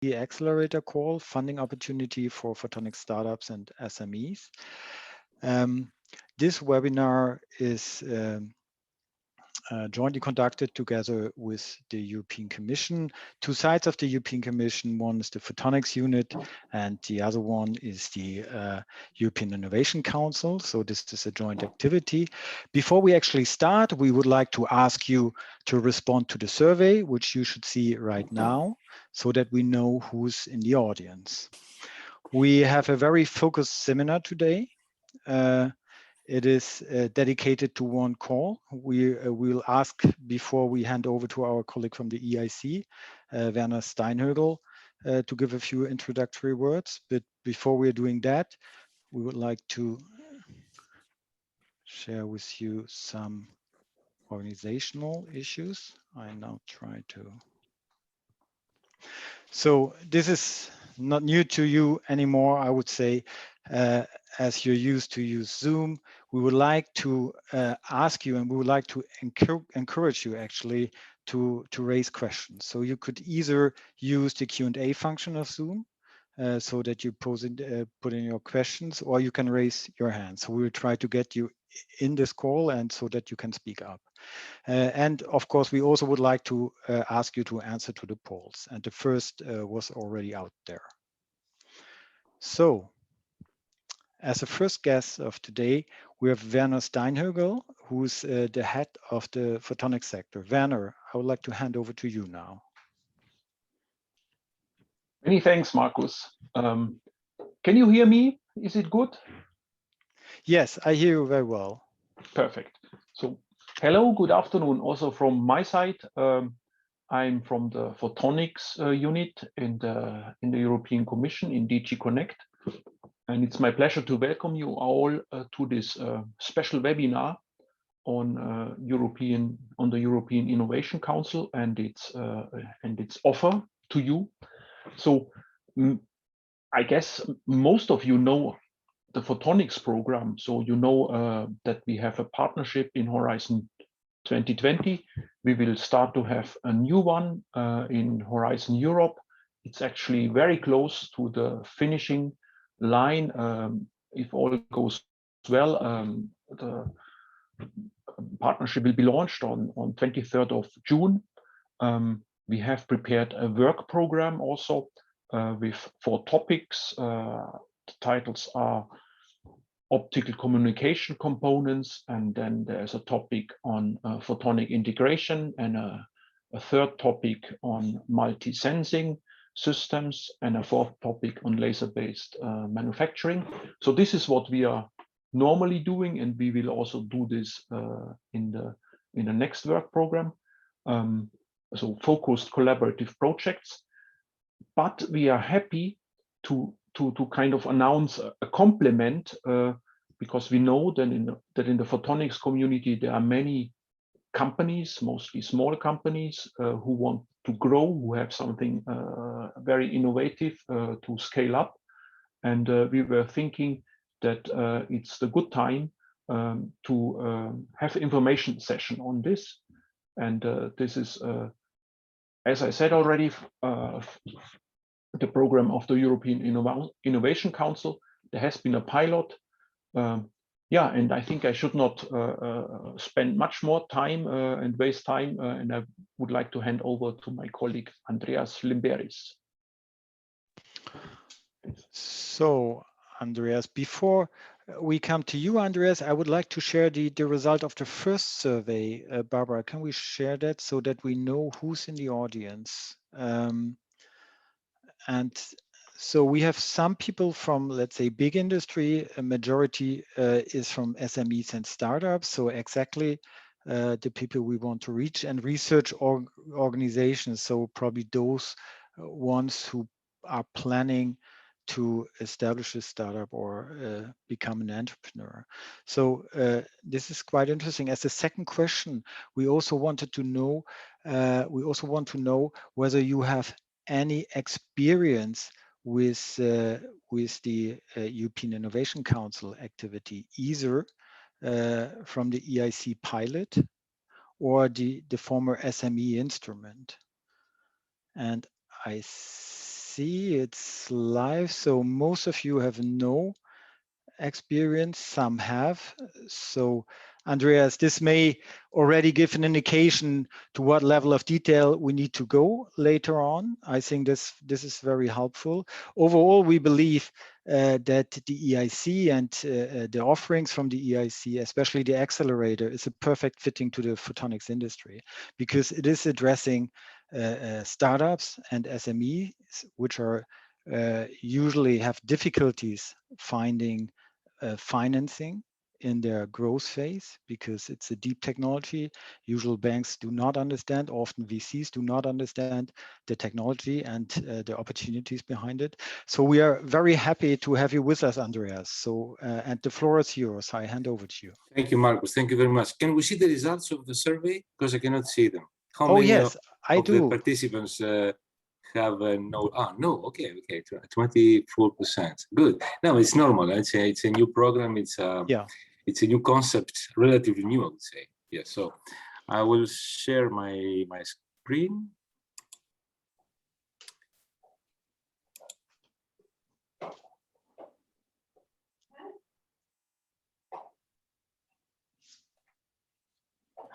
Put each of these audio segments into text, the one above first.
EIC Accelerator Call, funding opportunity for photonics startups and SMEs. This webinar is jointly conducted together with the European Commission. Two sides of the European Commission, one is the Photonics Unit and the other one is the European Innovation Council. So this is a joint activity. Before we actually start, we would like to ask you to respond to the survey, which you should see right now, so that we know who's in the audience. We have a very focused seminar today. It is dedicated to one call. We will ask, before we hand over to our colleague from the EIC, Verna Steinhagel, to give a few introductory words. But before we're doing that, we would like to share with you some organizational issues. I now try to. So this is not new to you anymore, I would say. As you're used to use Zoom, we would like to ask you, and we would like to encourage you actually to raise questions. So you could either use the Q&A function of Zoom so that you put in your questions, or you can raise your hand. So we will try to get you in this call and so that you can speak up. And of course, we also would like to ask you to answer to the polls. And the first was already out there. So, as a first guest of today, we have Verna Steinhagel, who's the head of the photonics sector. Werner, I would like to hand over to you now. Many thanks, Markus. Can you hear me? Is it good? Yes, I hear you very well. Perfect. So, hello, good afternoon. Also from my side, I'm from the photonics unit in the European Commission in DG Connect. And it's my pleasure to welcome you all to this special webinar on the European Innovation Council and its offer to you. So I guess most of you know the photonics program. So you know that we have a partnership in Horizon 2020. We will start to have a new one in Horizon Europe. It's actually very close to the finishing line. If all goes well, the partnership will be launched on 23rd of June. We have prepared a work program also with 4 topics. The titles are optical communication components, and then there's a topic on photonic integration, and a 3rd topic on multi-sensing systems, and a 4th topic on laser-based manufacturing. So this is what we are normally doing, and we will also do this in the next work program. So focused collaborative projects. But we are happy to kind of announce a complement because we know that in the photonics community there are many companies, mostly small companies, who want to grow, who have something very innovative to scale up. And we were thinking that it's the good time to have information session on this. And this is, as I said already, the program of the European Innovation Council. There has been a pilot. Yeah, and I think I should not spend much more time and waste time, and I would like to hand over to my colleague, Andreas Limberis. So, Andreas, before we come to you, Andreas, I would like to share the result of the first survey. Barbara, can we share that so that we know who's in the audience? And so we have some people from, let's say, big industry. A majority is from SMEs and startups. So exactly the people we want to reach, and research organizations. So probably those ones who are planning to establish a startup or become an entrepreneur. So this is quite interesting. As a second question, we also wanted to know, whether you have any experience with the European Innovation Council activity, either from the EIC pilot or the former SME instrument. And I see it's live. So most of you have no experience, some have. So Andreas, this may already give an indication to what level of detail we need to go later on. I think this is very helpful. Overall, we believe that the EIC and the offerings from the EIC, especially the accelerator, is a perfect fitting to the photonics industry because it is addressing startups and SMEs, which are usually have difficulties finding financing in their growth phase because it's a deep technology. Usual banks do not understand, often VCs do not understand the technology and the opportunities behind it. So we are very happy to have you with us, Andreas. So, and the floor is yours. I hand over to you. Thank you, Marcus. Thank you very much. Can we see the results of the survey? Because I cannot see them. How many yes, I do. the participants have no? No. Okay. 24%. Good. No, it's normal. It's a new program. It's a new concept, relatively new, I would say. Yeah. So I will share my screen.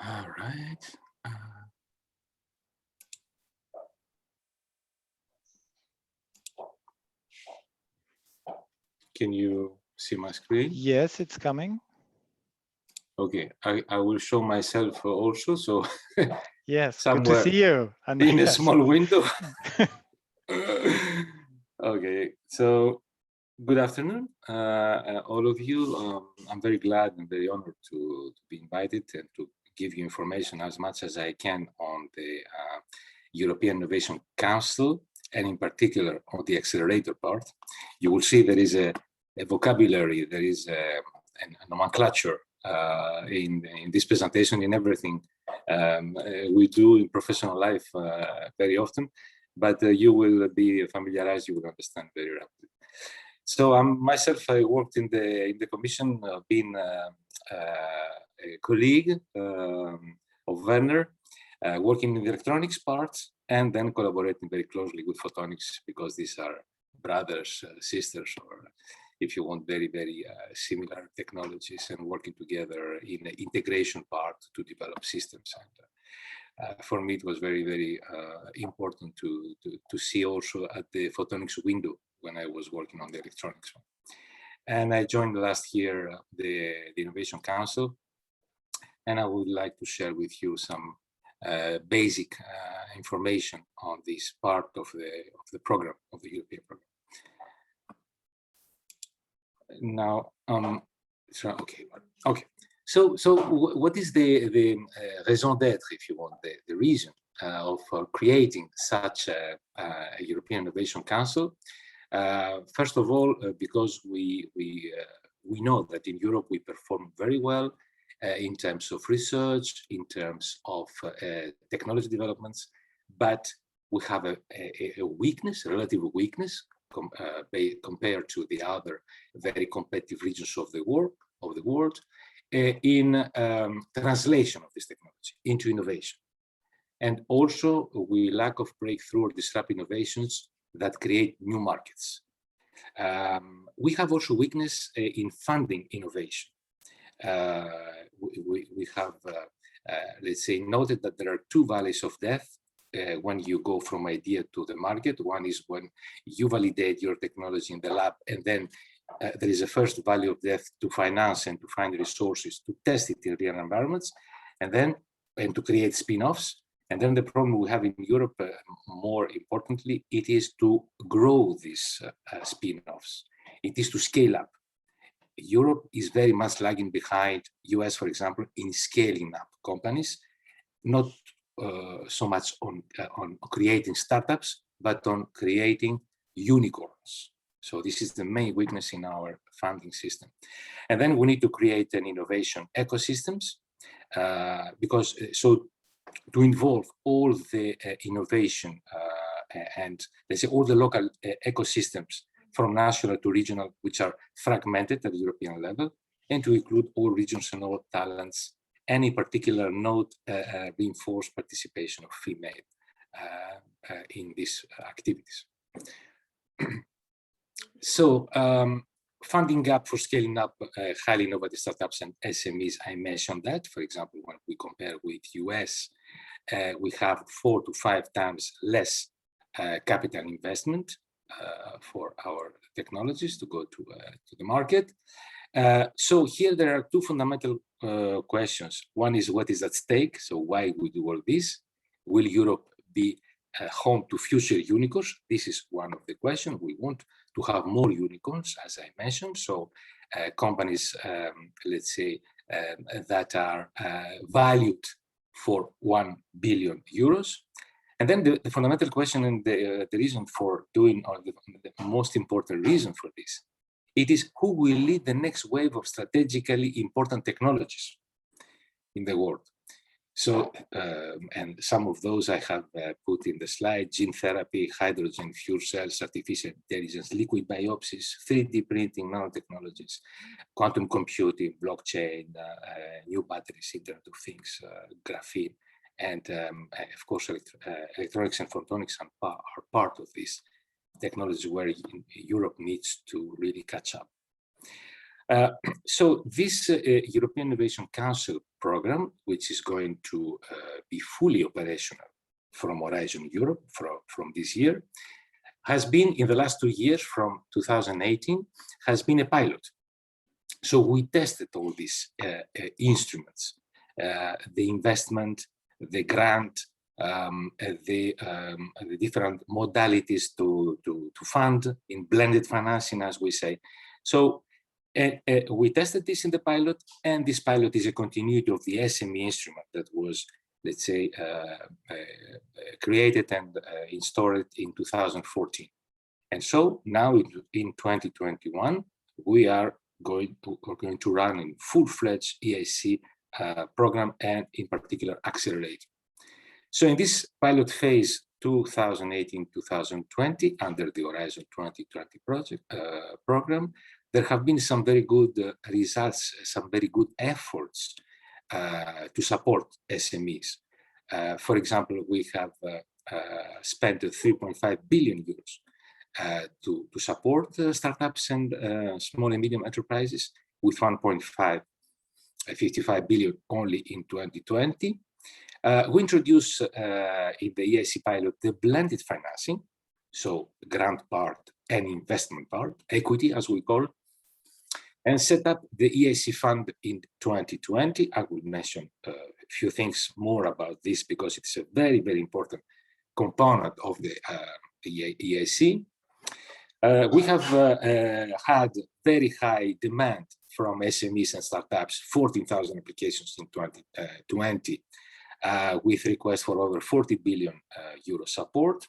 All right. Can you see my screen? Yes, it's coming. Okay, I will show myself also. So yes, good to see you. In a small window. Okay, so good afternoon, all of you. I'm very glad and very honored to be invited and to give you information as much as I can on the European Innovation Council, and in particular on the accelerator part. You will see there is a vocabulary, there is a nomenclature in this presentation, in everything we do in professional life very often, but you will be familiarized, you will understand very rapidly. So myself, I worked in the commission, being a colleague of Werner, working in the electronics part, and then collaborating very closely with photonics, because these are brothers, sisters, or if you want, very, very similar technologies, and working together in the integration part to develop systems. And for me, it was very, very important to see also at the photonics window when I was working on the electronics one. And I joined last year the Innovation Council, and I would like to share with you some basic information on this part of the program, of the European program. Now, So what is the raison d'être, if you want, the reason of creating such a European Innovation Council? First of all, because we know that in Europe we perform very well in terms of research, in terms of technology developments, but we have a weakness, a relative weakness compared to the other very competitive regions of the world in translation of this technology into innovation. And also we lack of breakthrough or disrupt innovations that create new markets. We have also weakness in funding innovation. We have, let's say, noted that there are two valleys of death when you go from idea to the market. One is when you validate your technology in the lab, and then there is a first valley of death to finance and to find resources to test it in real environments, and to create spin-offs. And then the problem we have in Europe, more importantly, it is to grow these spin-offs. It is to scale up. Europe is very much lagging behind US, for example, in scaling up companies, not so much on creating startups, but on creating unicorns. So this is the main weakness in our funding system. And then we need to create an innovation ecosystems, because to involve all the innovation and let's say all the local ecosystems from national to regional, which are fragmented at the European level, and to include all regions and all talents. Any particular note, reinforced participation of female in these activities. So funding gap for scaling up highly innovative startups and SMEs, I mentioned that. For example, when we compare with US, we have 4 to 5 times less capital investment for our technologies to go to the market. So here there are 2 fundamental questions. One is what is at stake? So why we do all this? Will Europe be home to future unicorns? This is one of the questions. We want to have more unicorns, as I mentioned. So companies, let's say, that are valued for 1 billion euros. And then the fundamental question and the reason for doing, or the most important reason for this, it is who will lead the next wave of strategically important technologies in the world. So, and some of those I have put in the slide: gene therapy, hydrogen fuel cells, artificial intelligence, liquid biopsies, 3D printing, nanotechnologies, quantum computing, blockchain, new batteries, Internet of Things, graphene, and of course, electronics and photonics are part of this technology where Europe needs to really catch up. So this European Innovation Council program, which is going to be fully operational from Horizon Europe from this year, has been in the last 2 years, from 2018, has been a pilot. So we tested all these instruments, the investment, the grant, the different modalities to fund in blended financing, as we say. So we tested this in the pilot, and this pilot is a continuity of the SME instrument that was, let's say, created and installed in 2014. And so now in 2021, we are going to run in full-fledged EIC program, and in particular Accelerator. So in this pilot phase 2018-2020 under the Horizon 2020 project program, there have been some very good results, some very good efforts to support SMEs. For example, we have spent 3.5 billion euros to support startups and small and medium enterprises, with 1.55 billion only in 2020. We introduced in the EIC pilot the blended financing, so grant part and investment part, equity as we call it, and set up the EIC fund in 2020. I will mention a few things more about this because it's a very, very important component of the EIC. We have had very high demand from SMEs and startups, 14,000 applications in 2020, with requests for over 40 billion euro support,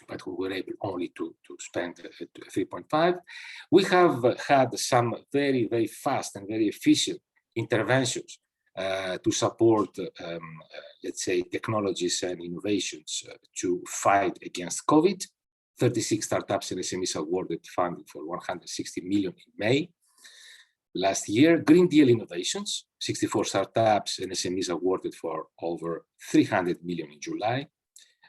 but we were able only to spend 3.5. We have had some very, very fast and very efficient interventions to support, let's say, technologies and innovations to fight against COVID. 36 startups and SMEs awarded funding for 160 million in May last year. Green Deal innovations, 64 startups and SMEs awarded for over 300 million in July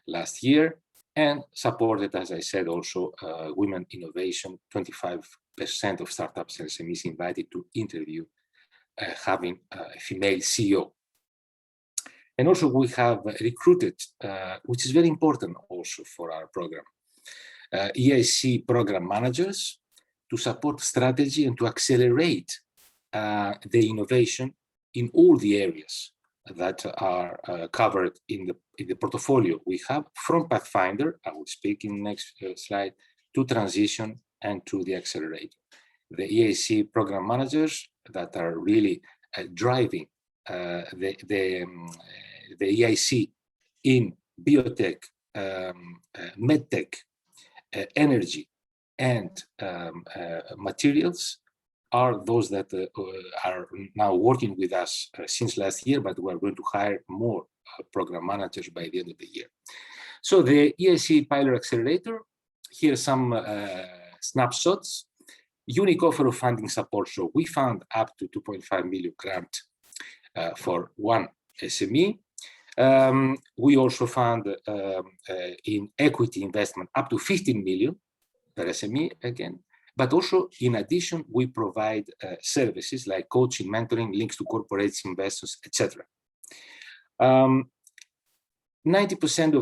last year, and supported, as I said, also women innovation, 25% of startups and SMEs invited to interview having a female CEO. And also we have recruited, which is very important also for our program, EIC program managers to support strategy and to accelerate the innovation in all the areas that are covered in the portfolio we have, from Pathfinder, I will speak in the next slide, to transition and to the accelerator. The EIC program managers that are really driving the EIC in biotech, medtech, energy, and materials are those that are now working with us since last year, but we're going to hire more program managers by the end of the year. So the EIC Pilot Accelerator, here are some snapshots. Unique offer of funding support. So we found up to 2.5 million grant for one SME. We also found in equity investment up to 15 million per SME again. But also, in addition, we provide services like coaching, mentoring, links to corporates, investors, etc. 90%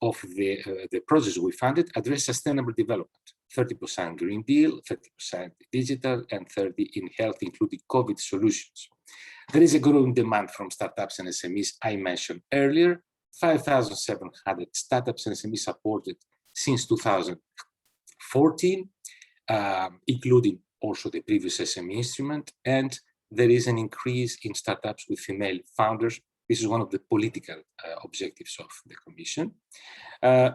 of the projects we funded address sustainable development, 30% Green Deal, 30% digital, and 30% in health, including COVID solutions. There is a growing demand from startups and SMEs I mentioned earlier, 5,700 startups and SMEs supported since 2014, including also the previous SME instrument, and there is an increase in startups with female founders. This is one of the political objectives of the Commission.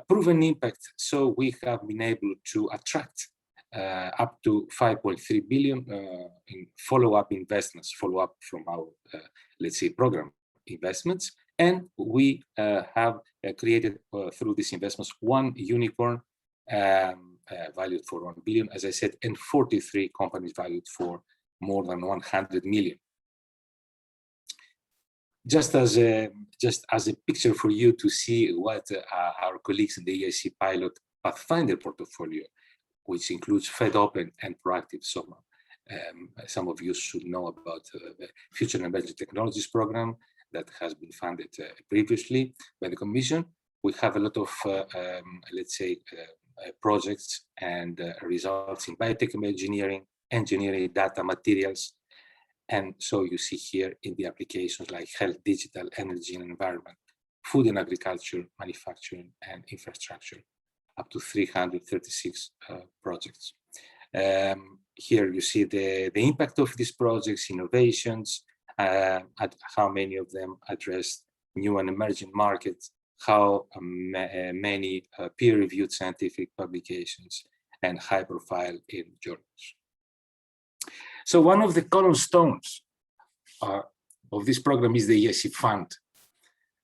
Proven impact, so we have been able to attract up to 5.3 billion in follow-up investments, follow-up from our, let's say, program investments. And we have created through these investments one unicorn valued for 1 billion, as I said, and 43 companies valued for more than 100 million. Just as a picture for you to see what our colleagues in the EIC pilot Pathfinder portfolio, which includes FedOpen and Proactive Soma. Some of you should know about the Future and Emerging Technologies program that has been funded previously by the Commission. We have a lot of, let's say, projects and results in biotech engineering, data, materials. And so you see here in the applications like health, digital, energy and environment, food and agriculture, manufacturing and infrastructure, up to 336 projects. Here you see the impact of these projects, innovations, at how many of them address new and emerging markets, how many peer-reviewed scientific publications and high profile in journals. So one of the cornerstones of this program is the EIC Fund.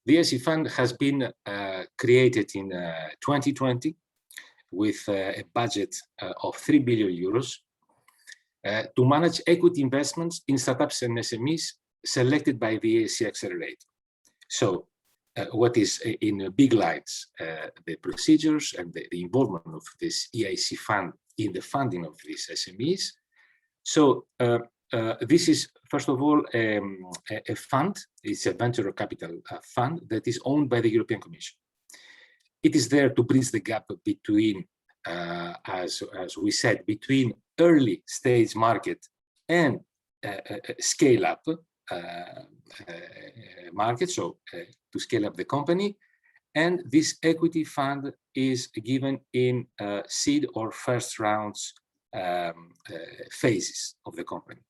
The EIC Fund has been created in 2020 with a budget of 3 billion euros to manage equity investments in startups and SMEs selected by the EIC Accelerator. So what is in big lines, the procedures and the involvement of this EIC Fund in the funding of these SMEs. So this is, first of all, a fund. It's a venture capital fund that is owned by the European Commission. It is there to bridge the gap between, as we said, between early stage market and scale up market, so to scale up the company. And this equity fund is given in seed or first rounds phases of the company.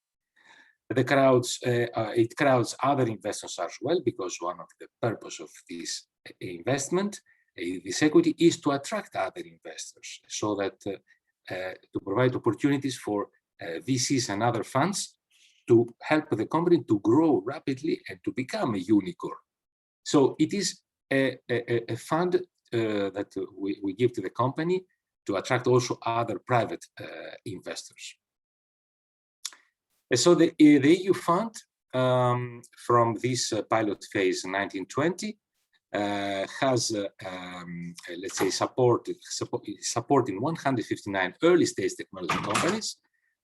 It crowds other investors as well, because one of the purpose of this investment, this equity, is to attract other investors, so that to provide opportunities for VCs and other funds to help the company to grow rapidly and to become a unicorn. So it is a fund that we give to the company to attract also other private investors. So the EU fund from this pilot phase 1920 has, let's say, supporting 159 early stage technology companies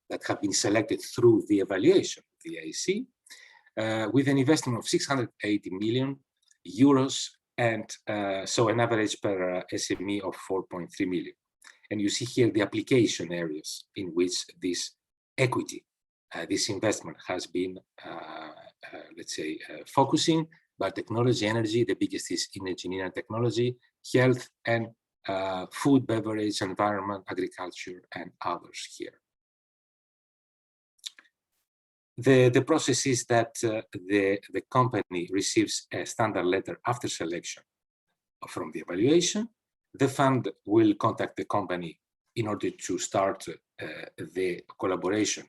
that have been selected through the evaluation of the EIC, with an investment of 680 million euros, and so an average per SME of 4.3 million. And you see here the application areas in which this equity, this investment has been, let's say, focusing. Biotechnology, energy, the biggest is in engineering technology, health, and food, beverage, environment, agriculture, and others here. The process is that the company receives a standard letter after selection from the evaluation. The fund will contact the company in order to start the collaboration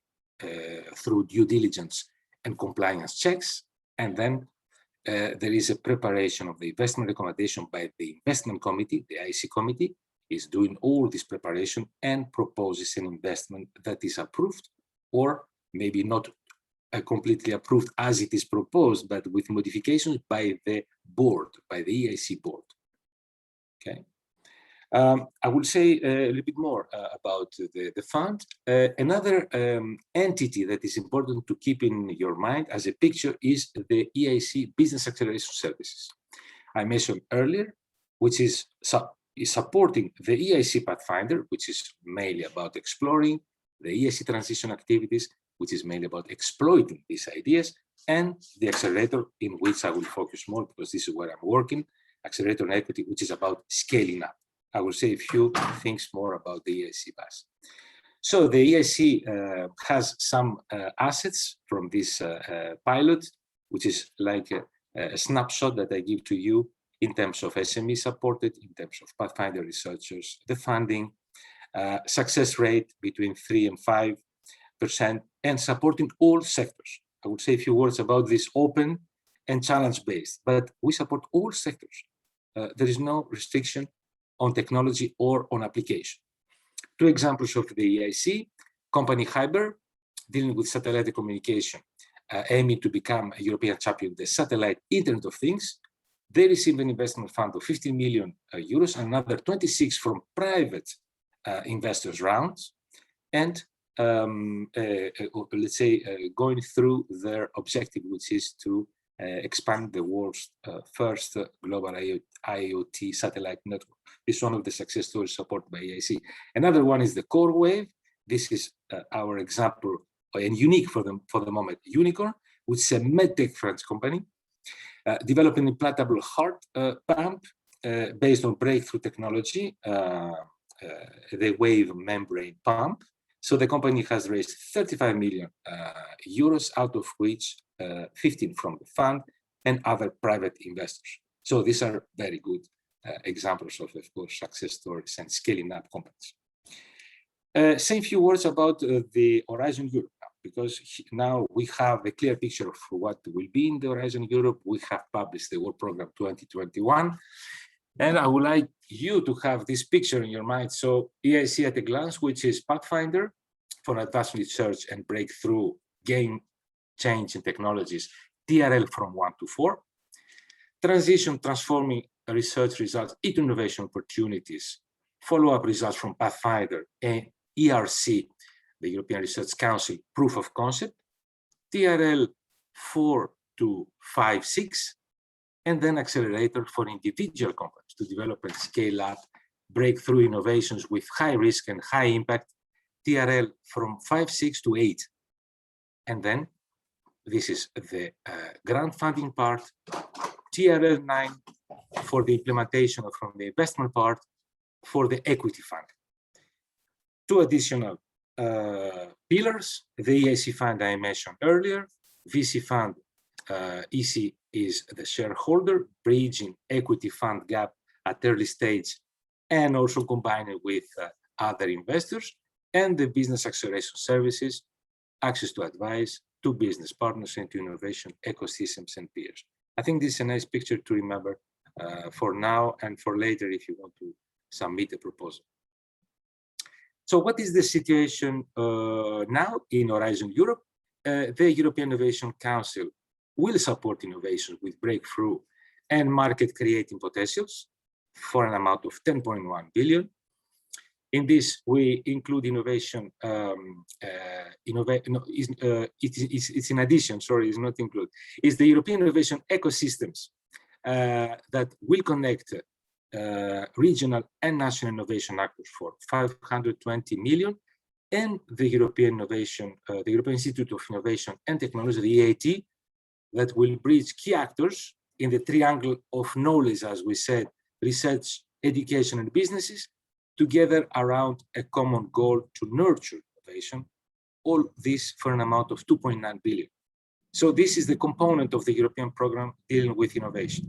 through due diligence and compliance checks. And then there is a preparation of the investment recommendation by the investment committee. The EIC committee is doing all this preparation and proposes an investment that is approved, or maybe not completely approved as it is proposed, but with modifications by the board, by the EIC board. Okay. I will say a little bit more about the fund. Another entity that is important to keep in your mind as a picture is the EIC Business Acceleration Services. I mentioned earlier, which is supporting the EIC Pathfinder, which is mainly about exploring, the EIC transition activities, which is mainly about exploiting these ideas, and the accelerator, in which I will focus more because this is where I'm working, accelerator on equity, which is about scaling up. I will say a few things more about the EIC bus. So the EIC has some assets from this pilot, which is like a snapshot that I give to you in terms of SME supported, in terms of Pathfinder researchers, the funding, success rate between 3 and 5%, and supporting all sectors. I would say a few words about this open and challenge-based, but we support all sectors. There is no restriction on technology or on application. Two examples of the EIC, company Hyber, dealing with satellite communication, aiming to become a European champion of the satellite Internet of Things. They received an investment fund of 15 million euros, another 26 from private investors rounds, and let's say going through their objective, which is to expand the world's first global IoT satellite network. This is one of the success stories supported by EIC. Another one is the Core Wave. This is our example, and unique for the moment, Unicorn, which is a medtech French company, developing an implantable heart pump based on breakthrough technology, the wave membrane pump. So the company has raised 35 million euros, out of which 15 from the fund and other private investors. So these are very good examples of course, success stories and scaling up companies. Say a few words about the Horizon Europe now, because now we have a clear picture of what will be in the Horizon Europe. We have published the Work Program 2021. And I would like you to have this picture in your mind. So EIC at a glance, which is Pathfinder for advanced research and breakthrough game-changing technologies, TRL from 1 to 4. Transition, transforming research results into innovation opportunities. Follow-up results from Pathfinder and ERC, the European Research Council, proof of concept. TRL 4 to 5, 6. And then accelerator for individual companies to develop and scale up breakthrough innovations with high risk and high impact, TRL from 5, 6 to 8. And then this is the grant funding part, TRL 9 for the implementation from the investment part for the equity fund. Two additional pillars, the EIC fund I mentioned earlier, VC fund, EC is the shareholder, bridging equity fund gap at early stage and also combining with other investors, and the business acceleration services, access to advice, to business partners and to innovation ecosystems and peers. I think this is a nice picture to remember for now and for later if you want to submit a proposal. So what is the situation now in Horizon Europe? The European Innovation Council will support innovation with breakthrough and market creating potentials for an amount of 10.1 billion. In this, we include innovation, it's in addition, sorry, it's not included. It's the European innovation ecosystems that will connect regional and national innovation actors for 520 million, and the European Innovation, the European Institute of Innovation and Technology, the EIT, that will bridge key actors in the triangle of knowledge, as we said, research, education, and businesses, together around a common goal to nurture innovation, all this for an amount of 2.9 billion. So this is the component of the European program dealing with innovation.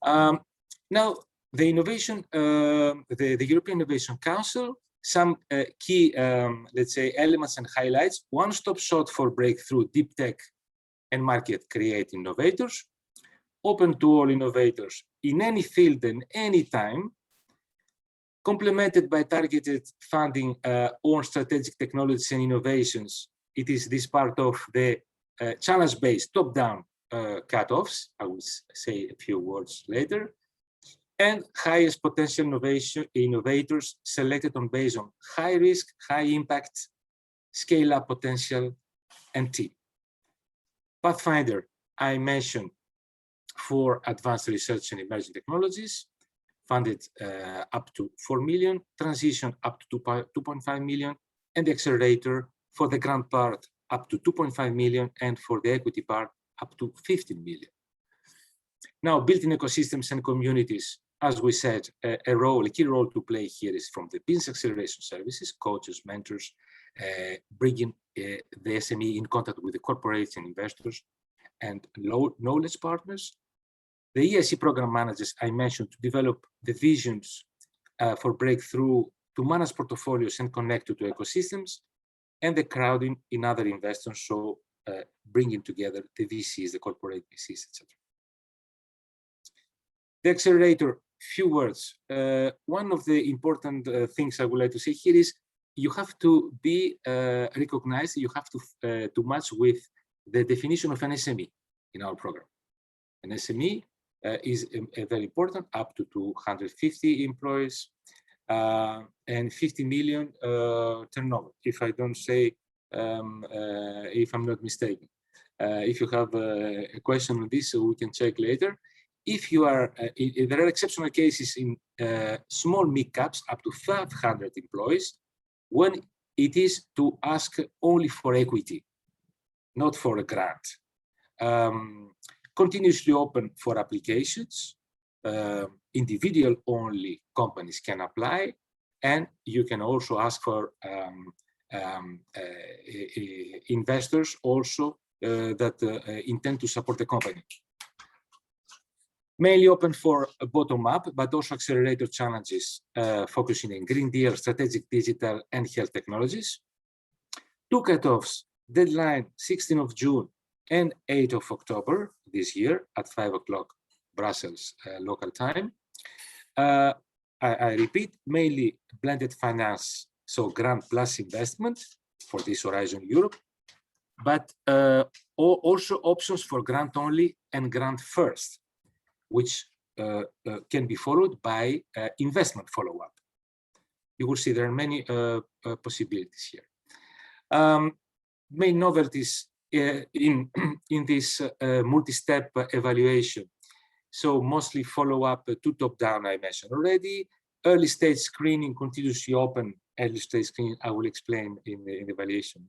Now, the innovation, the European Innovation Council, some key, let's say, elements and highlights: one-stop shop for breakthrough deep tech and market create innovators, open to all innovators in any field and any time, complemented by targeted funding on strategic technologies and innovations. It is this part of the challenge-based top-down cutoffs. I will say a few words later. and highest potential innovators selected on based on high risk, high impact, scale up potential, and team. Pathfinder, I mentioned for advanced research and emerging technologies, funded up to 4 million, transition up to 2.5 million, and the accelerator for the grant part up to 2.5 million, and for the equity part up to 15 million. Now, built-in ecosystems and communities, as we said, a key role to play here is from the business acceleration services, coaches, mentors, bringing the SME in contact with the corporates and investors and knowledge partners. The EIC program managers I mentioned to develop the visions for breakthrough, to manage portfolios and connect to ecosystems, and the crowding in other investors, so bringing together the VCs, the corporate VCs, etc. The accelerator, few words. One of the important things I would like to say here is you have to be recognized, you have to match with the definition of an SME in our program. An SME is very important, up to 250 employees and 50 million turnover, if I don't say, if I'm not mistaken. If you have a question on this, we can check later. If you are, there are exceptional cases in small mid-caps up to 500 employees, when it is to ask only for equity, not for a grant. Continuously open for applications. Individual-only companies can apply, and you can also ask for investors also that intend to support the company. Mainly open for bottom-up, but also accelerator challenges focusing in Green Deal, strategic digital, and health technologies. 2 cutoffs, deadline 16th of June and 8th of October this year at 5 o'clock Brussels local time. I repeat, mainly blended finance, so grant plus investment for this Horizon Europe, but also options for grant only and grant first, which can be followed by investment follow-up. You will see there are many possibilities here. Main novelties in this multi-step evaluation. So mostly follow-up to top-down, I mentioned already. Early stage screening, continuously open early stage screening, I will explain in the evaluation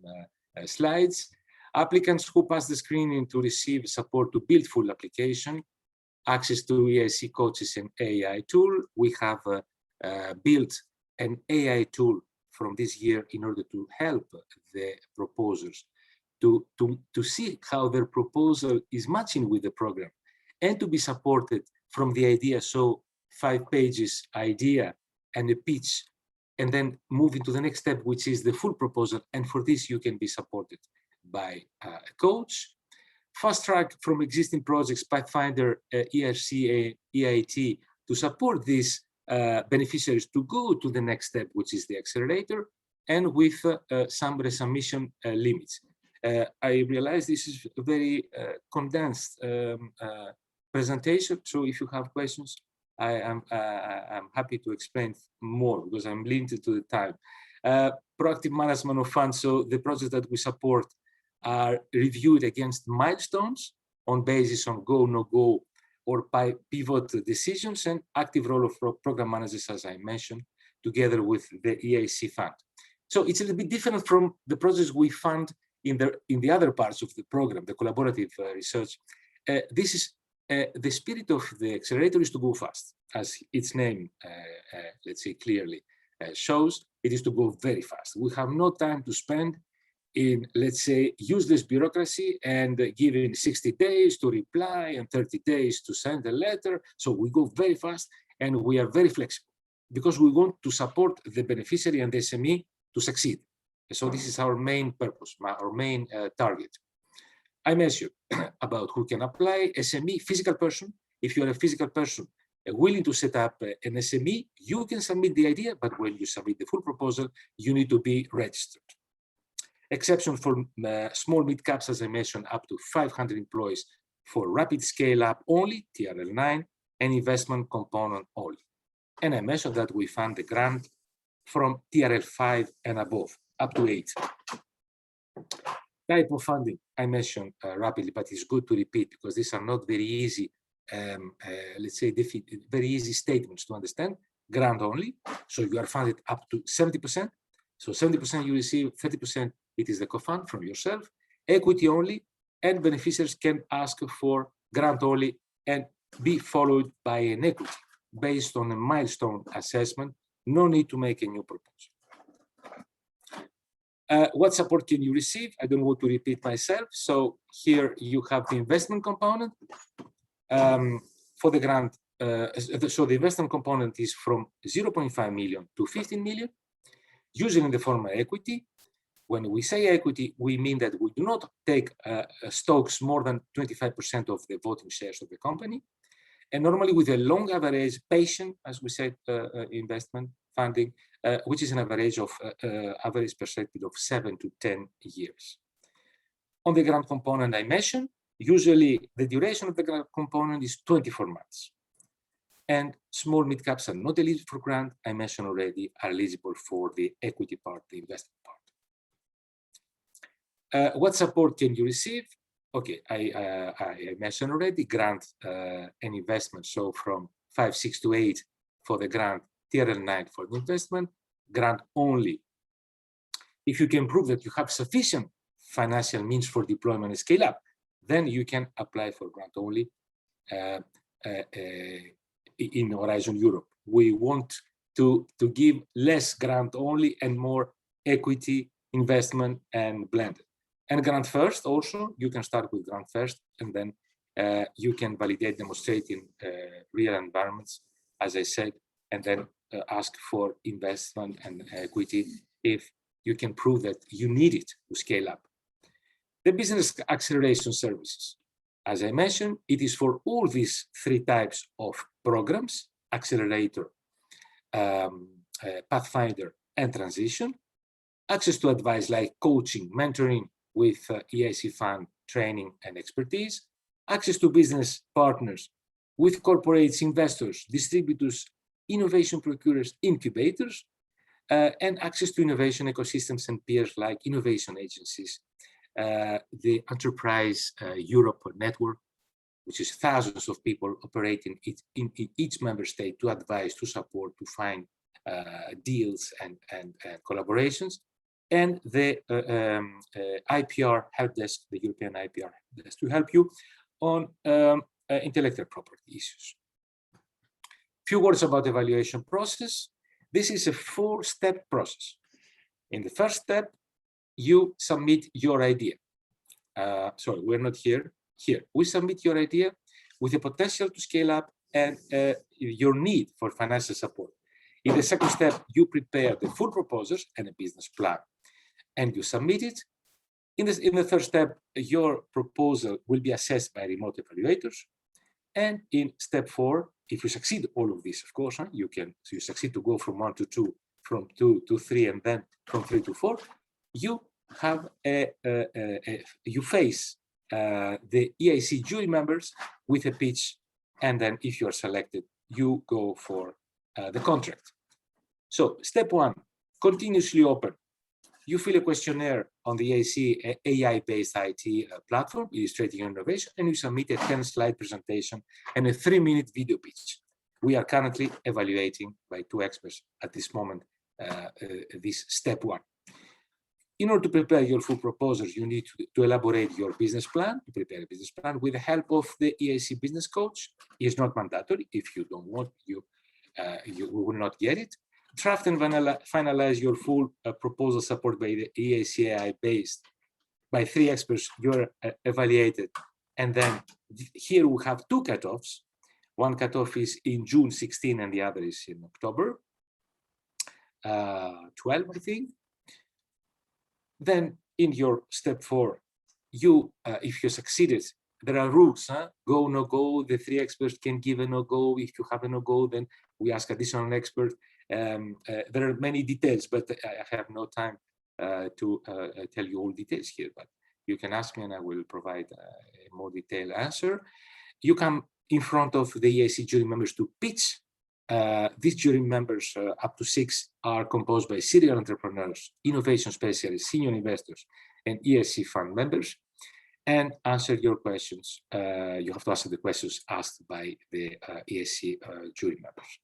slides. Applicants who pass the screening to receive support to build full application. Access to EIC coaches and AI tool. We have built an AI tool from this year in order to help the proposers to see how their proposal is matching with the program and to be supported from the idea. So 5 pages idea and a pitch, and then moving to the next step, which is the full proposal. And for this, you can be supported by a coach. Fast track from existing projects, Pathfinder, ERC, EIT, to support these beneficiaries to go to the next step, which is the accelerator, and with some resubmission limits. I realize this is a very condensed presentation, so if you have questions, I'm happy to explain more because I'm limited to the time. Proactive management of funds, so the projects that we support are reviewed against milestones on basis on go, no go, or by pivot decisions, and active role of program managers, as I mentioned, together with the EIC fund. So it's a little bit different from the projects we fund in the other parts of the program, the collaborative research. This is the spirit of the accelerator is to go fast, as its name, let's say clearly shows. It is to go very fast. We have no time to spend in, let's say, useless bureaucracy and giving 60 days to reply and 30 days to send a letter. So we go very fast and we are very flexible because we want to support the beneficiary and the SME to succeed. So this is our main purpose, our main target. I mentioned about who can apply. SME, physical person. If you're a physical person willing to set up an SME, you can submit the idea, but when you submit the full proposal, you need to be registered. Exception for small mid-caps, as I mentioned, up to 500 employees for rapid scale-up only, TRL 9, an investment component only. And I mentioned that we fund the grant from TRL 5 and above, up to 8. Type of funding I mentioned rapidly, but it's good to repeat because these are not very easy, let's say, very easy statements to understand. Grant only, so you are funded up to 70%. So 70% you receive, 30% it is the co-fund from yourself. Equity only, and beneficiaries can ask for grant only and be followed by an equity based on a milestone assessment. No need to make a new proposal. What support can you receive? I don't want to repeat myself. So here you have the investment component for the grant. So the investment component is from 0.5 million to 15 million, usually in the form of equity. When we say equity, we mean that we do not take stocks more than 25% of the voting shares of the company. And normally with a long average, patient, as we said, investment funding, which is an average of average perspective of 7 to 10 years. On the grant component I mentioned, usually the duration of the grant component is 24 months. And small mid-caps are not eligible for grant, I mentioned already, are eligible for the equity part, the investment part. What support can you receive? Okay, I mentioned already grant and investment. So from 5, 6 to 8 for the grant, TRL 9 for the investment, grant only. If you can prove that you have sufficient financial means for deployment and scale up, then you can apply for grant only in Horizon Europe. We want to give less grant only and more equity, investment, and blended. And grant first also, you can start with grant first, and then you can validate, demonstrate in real environments, as I said, and then ask for investment and equity if you can prove that you need it to scale up. The business acceleration services. As I mentioned, it is for all these 3 types of programs: accelerator, pathfinder, and transition. Access to advice like coaching, mentoring with EIC fund, training, and expertise. Access to business partners with corporates, investors, distributors, innovation procurers, incubators, and access to innovation ecosystems and peers like innovation agencies. The Enterprise Europe network, which is thousands of people operating in each member state to advise, to support, to find deals and collaborations, and the IPR help desk, the European IPR help desk, to help you on intellectual property issues. Few words about the evaluation process. This is a 4-step process. In the first step, you submit your idea. Sorry, we're not here. Here, we submit your idea with the potential to scale up and your need for financial support. In the second step, you prepare the full proposals and a business plan, and you submit it. In the third step, your proposal will be assessed by remote evaluators. And in step 4, if you succeed all of this, of course, you succeed to go from 1 to 2, from 2 to 3, and then from 3 to 4. You have you face the EIC jury members with a pitch, and then if you are selected, you go for the contract. So step 1, continuously open. You fill a questionnaire on the EIC AI-based IT platform, illustrating innovation, and you submit a 10-slide presentation and a 3-minute video pitch. We are currently evaluating by 2 experts at this moment this step 1. In order to prepare your full proposals, you need to elaborate your business plan, to prepare a business plan with the help of the EIC business coach. It's not mandatory. If you don't want, you will not get it. Draft and finalize your full proposal supported by the EIC AI based by 3 experts. You're evaluated. And then here we have 2 cutoffs. One cutoff is in June 16 and the other is in October 12, I think. Then in your step 4, you, if you succeeded, there are rules, go, no go. The 3 experts can give a no go. If you have a no go, then we ask additional expert. There are many details, but I have no time to tell you all details here, but you can ask me and I will provide a more detailed answer. You can in front of the EIC jury members to pitch. These jury members, up to 6, are composed by serial entrepreneurs, innovation specialists, senior investors, and EIC fund members, and answer your questions. You have to answer the questions asked by the EIC jury members.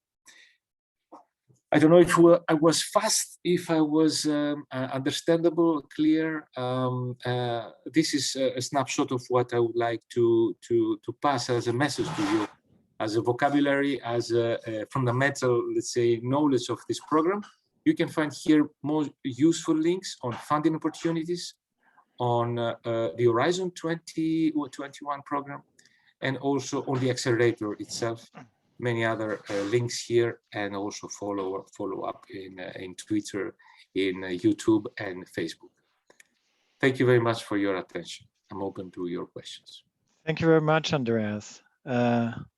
I don't know if I was fast, if I was understandable, clear. This is a snapshot of what I would like to pass as a message to you, as a vocabulary, as a fundamental, let's say, knowledge of this program. You can find here more useful links on funding opportunities, on the Horizon 2021 program, and also on the accelerator itself. Many other links here, and also follow up in Twitter, in YouTube, and Facebook. Thank you very much for your attention. I'm open to your questions. Thank you very much, Andreas.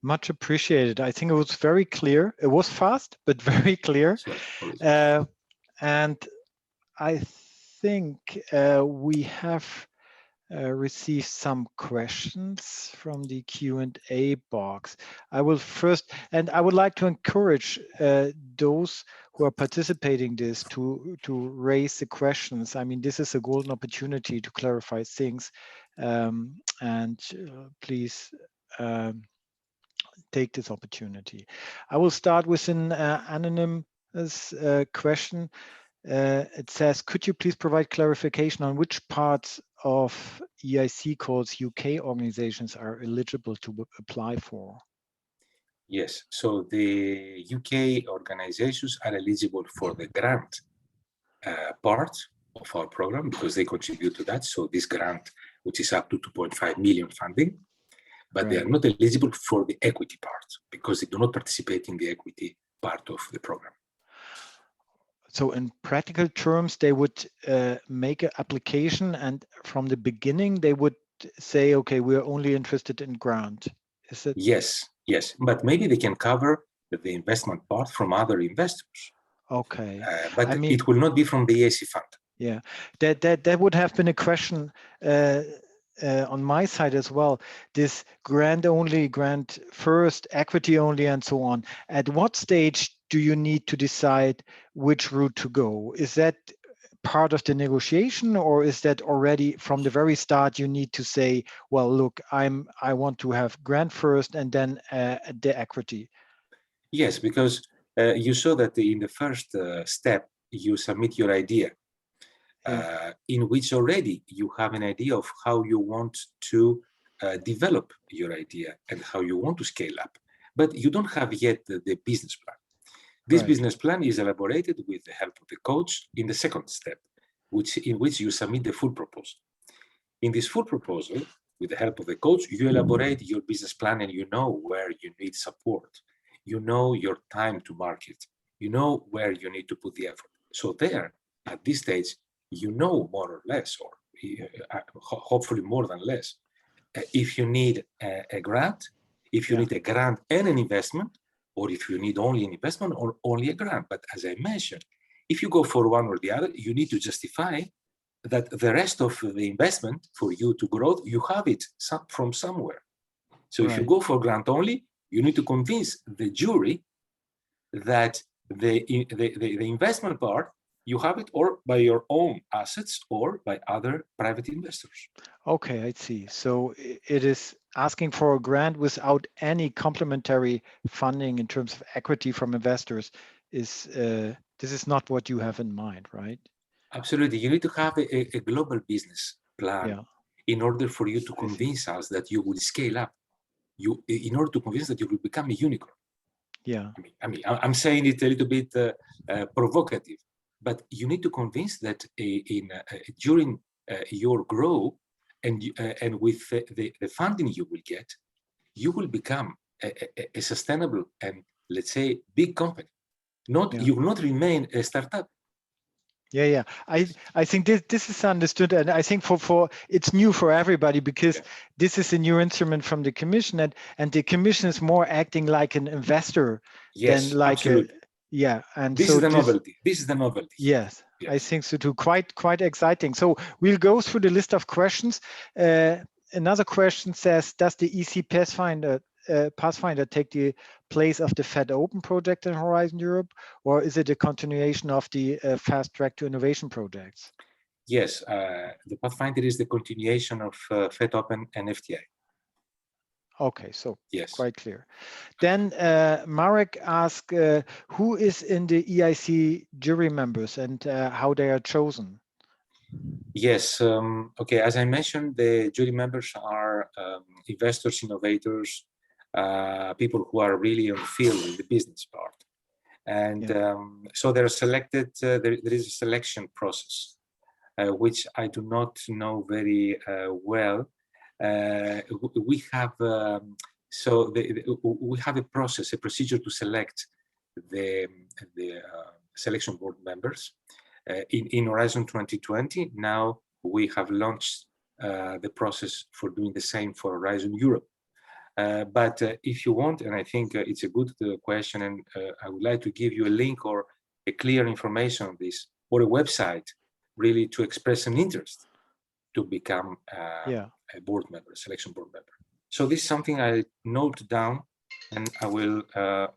Much appreciated. I think it was very clear. It was fast, but very clear. And I think we have received some questions from the Q&A box. I will first, and I would like to encourage those who are participating this to raise the questions. I mean, this is a golden opportunity to clarify things, and please take this opportunity. I will start with an anonymous question. It says, could you please provide clarification on which parts of EIC Call's UK organizations are eligible to apply for? Yes, so the UK organizations are eligible for the grant part of our program because they contribute to that. So this grant, which is up to 2.5 million funding, but they are not eligible for the equity part because they do not participate in the equity part of the program. So in practical terms, they would make an application, and from the beginning, they would say, okay, we're only interested in grant. Is it? Yes, yes, but maybe they can cover the investment part from other investors. Okay. But I mean, it will not be from the EIC fund. Yeah, that would have been a question on my side as well. This grant only, grant first, equity only, and so on. At what stage do you need to decide which route to go? Is that part of the negotiation, or is that already from the very start you need to say, well, look, I want to have grant first and then the equity? Yes, because you saw that in the first step, you submit your idea. In which already you have an idea of how you want to develop your idea and how you want to scale up. But you don't have yet the business plan. This business plan is elaborated with the help of the coach in the second step, in which you submit the full proposal. In this full proposal, with the help of the coach, you elaborate your business plan and you know where you need support. You know your time to market. You know where you need to put the effort. So there, at this stage, you know more or less, or hopefully more than less, if you need a grant, if you need a grant and an investment, or if you need only an investment or only a grant. But as I mentioned, if you go for one or the other, you need to justify that the rest of the investment for you to grow, you have it from somewhere. So if you go for grant only, you need to convince the jury that the investment part, you have it or by your own assets or by other private investors. Okay, I see. So it is asking for a grant without any complementary funding in terms of equity from investors. This is not what you have in mind, right? Absolutely. You need to have a global business plan in order for you to convince us that you will scale up. In order to convince that you will become a unicorn. Yeah. I mean, I'm saying it a little bit provocative. But you need to convince that during your growth and with the funding you will get, you will become a sustainable and, let's say, big company. You will not remain a startup. Yeah. I think this is understood, and I think for it's new for everybody because this is a new instrument from the Commission, and the Commission is more acting like an investor than like absolutely. And this so is the novelty. This is the novelty. Yes, I think so too. Quite exciting. So we'll go through the list of questions. Another question says, does the EC Pathfinder Pathfinder take the place of the Fed Open project in Horizon Europe, or is it a continuation of the Fast Track to Innovation projects? Yes, the Pathfinder is the continuation of Fed Open and FTI. Okay, so yes, quite clear. Then Marek asked, who is in the EIC jury members and how they are chosen? Yes, okay, as I mentioned, the jury members are investors, innovators, people who are really on field in the business part. And so they're selected, there is a selection process, which I do not know very well. We have we have a process, a procedure to select the selection board members. In Horizon 2020, now we have launched the process for doing the same for Horizon Europe. But if you want, and I think it's a good question, and I would like to give you a link or a clear information on this, or a website really to express an interest to become a board member, a selection board member. So this is something I note down, and I will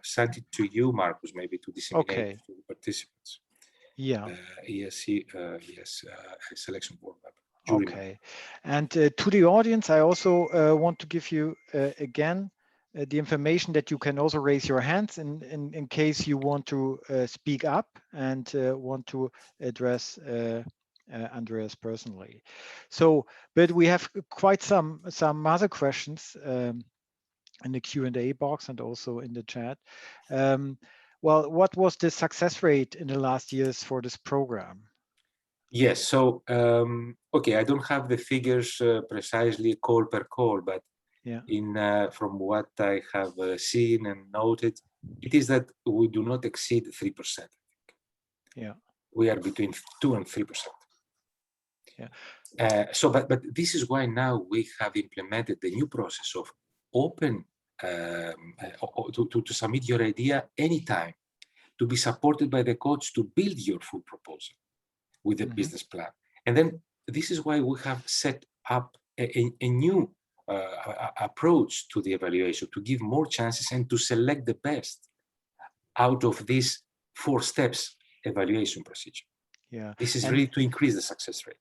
send it to you, Marcus, maybe to disseminate to the participants. ESC, yes, selection board member. Okay, and to the audience, I also want to give you again the information that you can also raise your hands in case you want to speak up and want to address Andreas personally. So, but we have quite some other questions in the Q&A box and also in the chat. Well, what was the success rate in the last years for this program? Yes, so, okay, I don't have the figures precisely call per call, but from what I have seen and noted, it is that we do not exceed 3%. Yeah. We are between 2 and 3%. Yeah. So, but this is why now we have implemented the new process of open to submit your idea anytime, to be supported by the coach to build your full proposal with a business plan. And then this is why we have set up a new approach to the evaluation, to give more chances and to select the best out of these 4 steps evaluation procedure. Yeah, this is really to increase the success rate.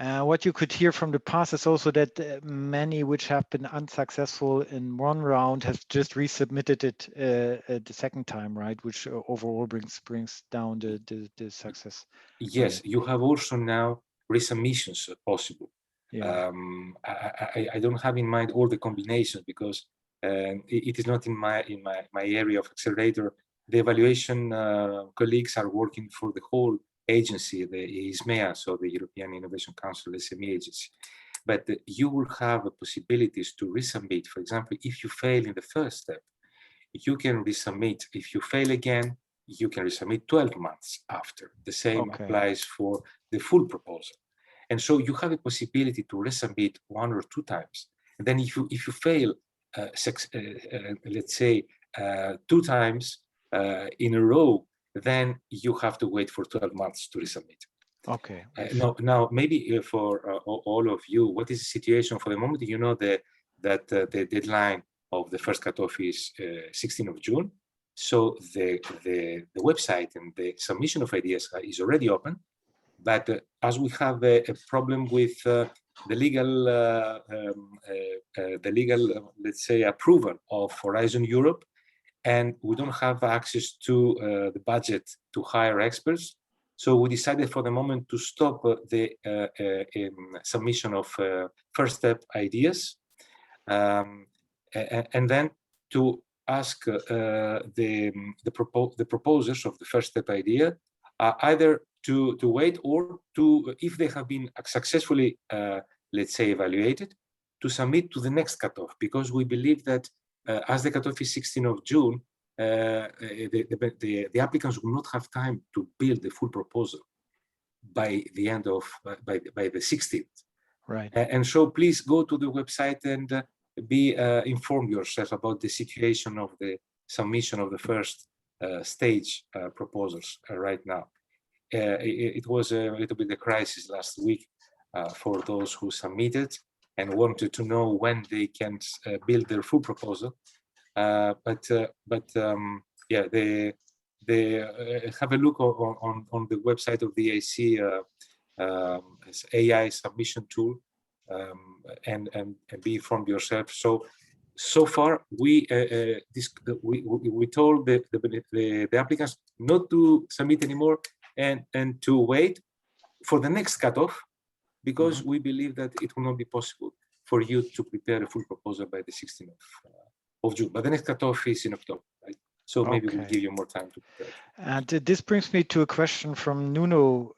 What you could hear from the past is also that many which have been unsuccessful in one round have just resubmitted it the second time, right? Which overall brings down the success. Yes, you have also now resubmissions possible. Yeah. I don't have in mind all the combinations because it is not in my area of Accelerator. The evaluation colleagues are working for the whole agency, the ESMEA, so the European Innovation Council SME agency. But you will have possibilities to resubmit. For example, if you fail in the first step, you can resubmit. If you fail again, you can resubmit 12 months after. The same applies for the full proposal. And so you have a possibility to resubmit 1 or 2 times. And then if you fail, let's say 2 times in a row, then you have to wait for 12 months to resubmit. Okay. Now, maybe for all of you, what is the situation for the moment? You know that the deadline of the first cutoff is 16th of June. So the website and the submission of ideas is already open. But as we have a problem with the legal, let's say, approval of Horizon Europe, and we don't have access to the budget to hire experts, so we decided for the moment to stop the submission of first step ideas, and then to ask the proposers of the first step idea either to wait or to, if they have been successfully, let's say, evaluated, to submit to the next cutoff, because we believe that as the cutoff is 16th of June, the applicants will not have time to build the full proposal by the end of, by the 16th. Right. And so please go to the website and be inform yourself about the situation of the submission of the first stage proposals right now. It was a little bit of a crisis last week for those who submitted and wanted to know when they can build their full proposal. Yeah, they have a look on the website of the EIC AI submission tool, and be informed yourself. So far, we told the applicants not to submit anymore and to wait for the next cutoff, because we believe that it will not be possible for you to prepare a full proposal by the 16th of June. But the next cutoff is in October, right? So maybe we'll give you more time to prepare. And this brings me to a question from Nuno.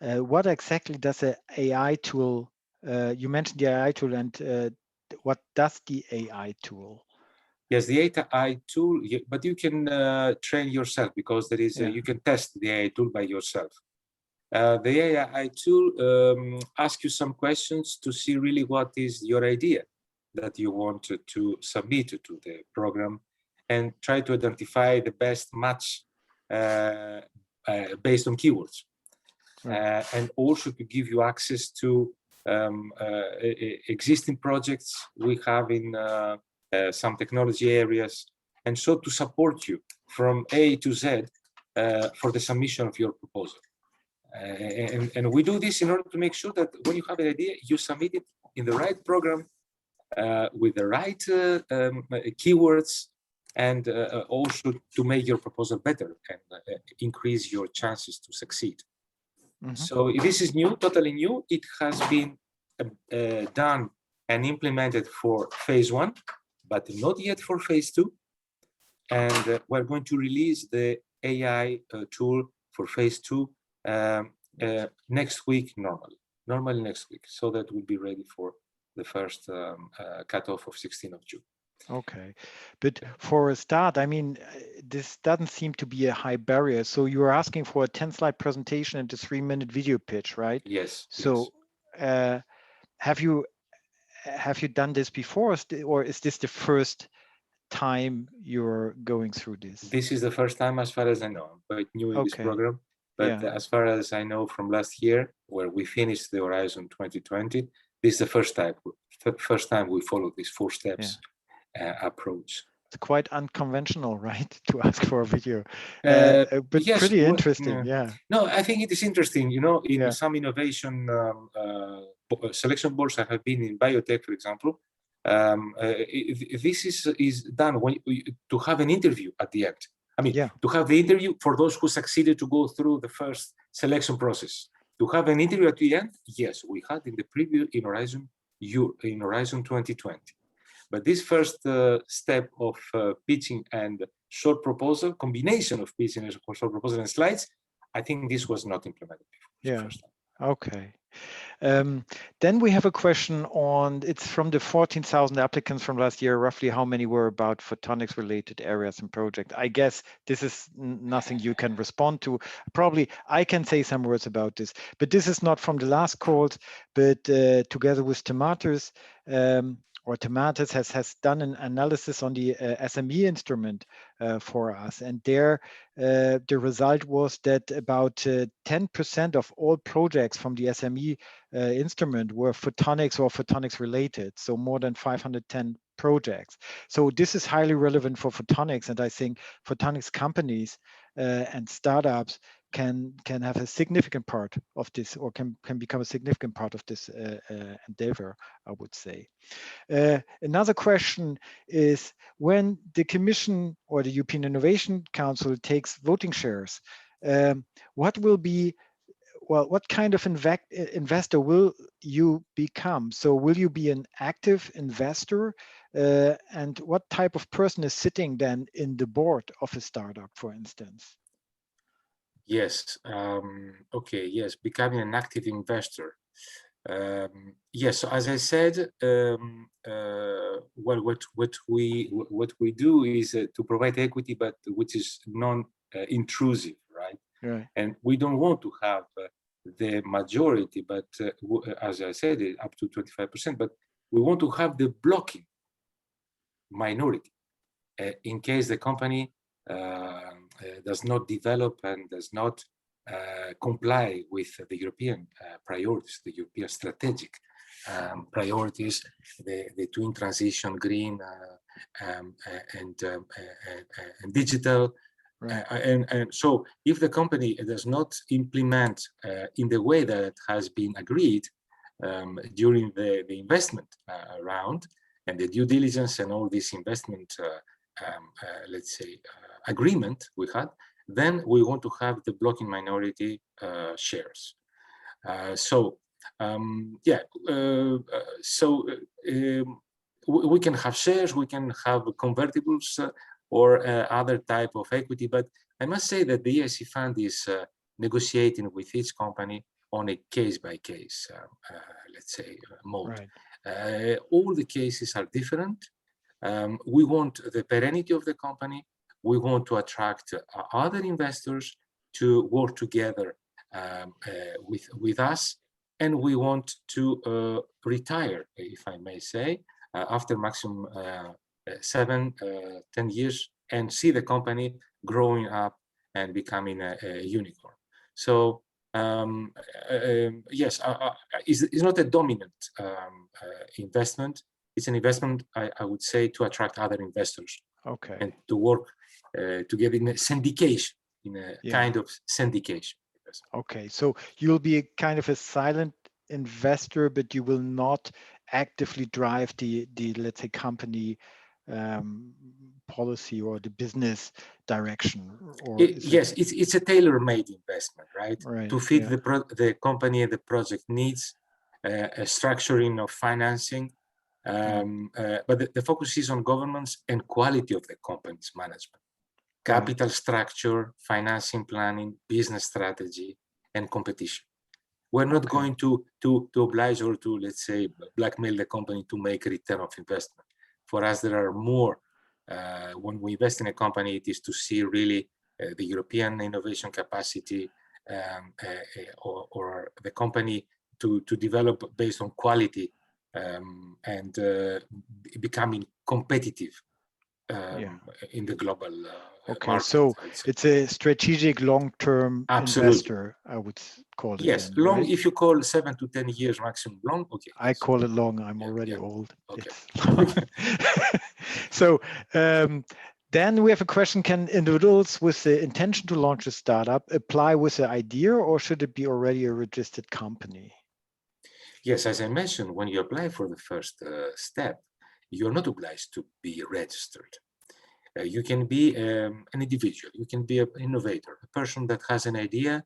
What exactly does the AI tool, you mentioned the AI tool, and what does the AI tool? Yes, the AI tool, but you can train yourself, because there is you can test the AI tool by yourself. The AI tool asks you some questions to see really what is your idea that you want to submit to the program, and try to identify the best match based on keywords. And also to give you access to existing projects we have in some technology areas, and so to support you from A to Z for the submission of your proposal. And we do this in order to make sure that when you have an idea, you submit it in the right program with the right keywords, and also to make your proposal better and increase your chances to succeed. So this is new, totally new. It has been done and implemented for phase 1, but not yet for phase 2. And we're going to release the AI tool for phase 2 next week, normally next week, so that we'll be ready for the first cutoff of 16th of June. Okay, but for a start, I mean, this doesn't seem to be a high barrier. So you're asking for a 10-slide presentation and a 3-minute video pitch, right? Yes. So have you done this before, or is this the first time you're going through this? This is the first time, as far as I know. I'm quite new in this program, but as far as I know from last year, where we finished the Horizon 2020, this is the first time we followed these 4 steps approach. It's quite unconventional, right, to ask for a video, but yes, pretty interesting. No, I think it is interesting. You know, in some innovation selection boards I have been in biotech, for example, this is done when to have an interview at the end. I mean, to have the interview for those who succeeded to go through the first selection process. To have an interview at the end, yes, we had in the previous in Horizon 2020. But this first step of pitching and short proposal, combination of pitching and short proposal and slides, I think this was not implemented before. First time. Okay. Then we have a question on, it's from the 14,000 applicants from last year, roughly how many were about photonics related areas and projects? I guess this is nothing you can respond to. Probably I can say some words about this, but this is not from the last calls, but together with Tomatis, Tomatis has done an analysis on the SME instrument for us. And there, the result was that about 10% of all projects from the SME instrument were photonics or photonics related. So more than 510 projects. So this is highly relevant for photonics. And I think photonics companies and startups can have a significant part of this, or can become a significant part of this endeavor, I would say. Another question is, when the Commission or the European Innovation Council takes voting shares, what will be, well, what kind of investor will you become? So will you be an active investor? And what type of person is sitting then in the board of a startup, for instance? Yes. Okay. Yes. Becoming an active investor. Yes. So as I said, well, what we do is to provide equity, but which is non-intrusive, right? Right. And we don't want to have the majority, but as I said, up to 25%. But we want to have the blocking minority in case the company does not develop and does not comply with the European priorities, the European strategic priorities, the twin transition, green and digital. Right. And so if the company does not implement in the way that has been agreed during the investment round and the due diligence and all this investment, let's say, agreement we had, then we want to have the blocking minority shares. We can have shares, we can have convertibles or other type of equity, but I must say that the EIC fund is negotiating with each company on a case-by-case, let's say, mode. Right. All the cases are different. We want the perennity of the company. We want to attract other investors to work together with us, and we want to retire, if I may say, after maximum 7-10 years, and see the company growing up and becoming a unicorn. So yes, it's not a dominant investment. It's an investment, I would say, to attract other investors. Okay. And to work together in a syndication, in a kind of syndication. Okay, so you'll be a kind of a silent investor, but you will not actively drive the let's say company policy or the business direction. Or yes, it's a tailor-made investment, right? Right. To fit the company and the project needs, a structuring of financing. But the focus is on governance and quality of the company's management, capital structure, financing planning, business strategy, and competition. We're not going to oblige or to, let's say, blackmail the company to make a return of investment. For us, there are more. When we invest in a company, it is to see really the European innovation capacity or the company to develop based on quality and becoming competitive in the global market, so it's a strategic long-term investor, I would call it. Yes, then, long, right? if you call 7 to 10 years maximum long, okay. I call it long, I'm already old. Okay. So then we have a question, can individuals with the intention to launch a startup apply with the idea, or should it be already a registered company? Yes, as I mentioned, when you apply for the first step, you're not obliged to be registered. You can be an individual, you can be an innovator, a person that has an idea,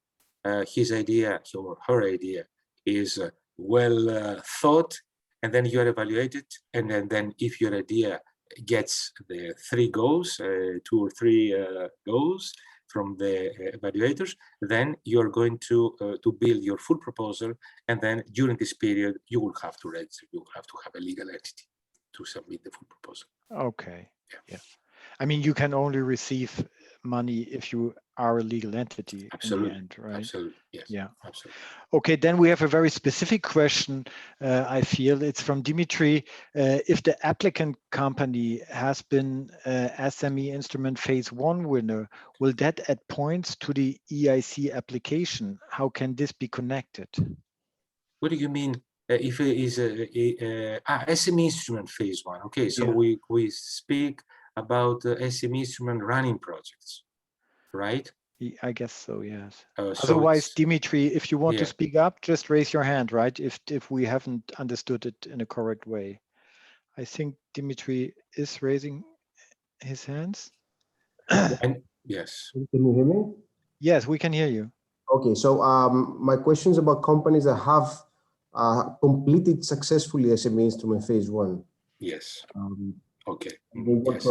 his idea or her idea is well thought, and then you are evaluated, and then if your idea gets the 3 goals, 2 or 3 goals from the evaluators, then you're going to build your full proposal, and then during this period you will have to register, you will have to have a legal entity to submit the full proposal. Okay. Yeah. I mean, you can only receive money if you are a legal entity. Absolutely. In the end, right? Absolutely. Yes. Yeah. Absolutely. Okay, then we have a very specific question. I feel it's from Dimitri. If the applicant company has been SME instrument phase 1 winner, will that add points to the EIC application? How can this be connected? What do you mean? If it is SME instrument phase 1? Okay, so we speak about SME instrument running projects, right? I guess so, yes. So otherwise, Dimitri, if you want to speak up, just raise your hand, right? If we haven't understood it in a correct way. I think Dimitri is raising his hands. Yes. Can you hear me? Yes, we can hear you. Okay, so my question is about companies that have completed successfully SME instrument phase 1. Yes. Okay. Yes.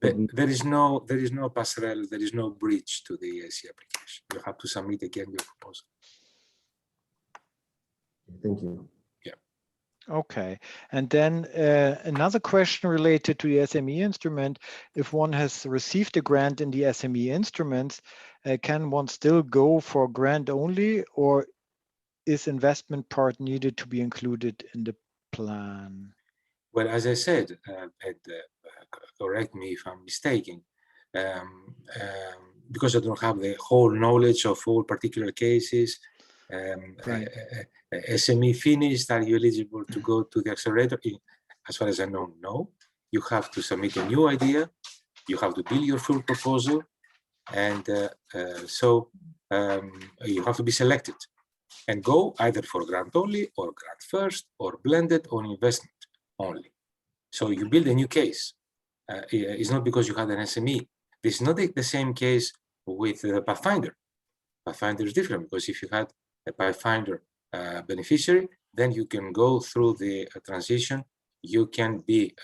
There is no passerelle, there is no bridge to the EIC application. You have to submit again your proposal. Thank you. Yeah. Okay. And then another question related to the SME instrument. If one has received a grant in the SME instruments, can one still go for grant only, or is investment part needed to be included in the plan? Well, as I said, and correct me if I'm mistaken, because I don't have the whole knowledge of all particular cases, SME finished, are you eligible to go to the accelerator? As far as I know, no. you have to submit a new idea, you have to build your full proposal, and you have to be selected and go either for grant only or grant first or blended or investment only. So you build a new case. It's not because you had an SME. This is not the same case with Pathfinder. Pathfinder is different because if you had a Pathfinder beneficiary, then you can go through the transition. You can be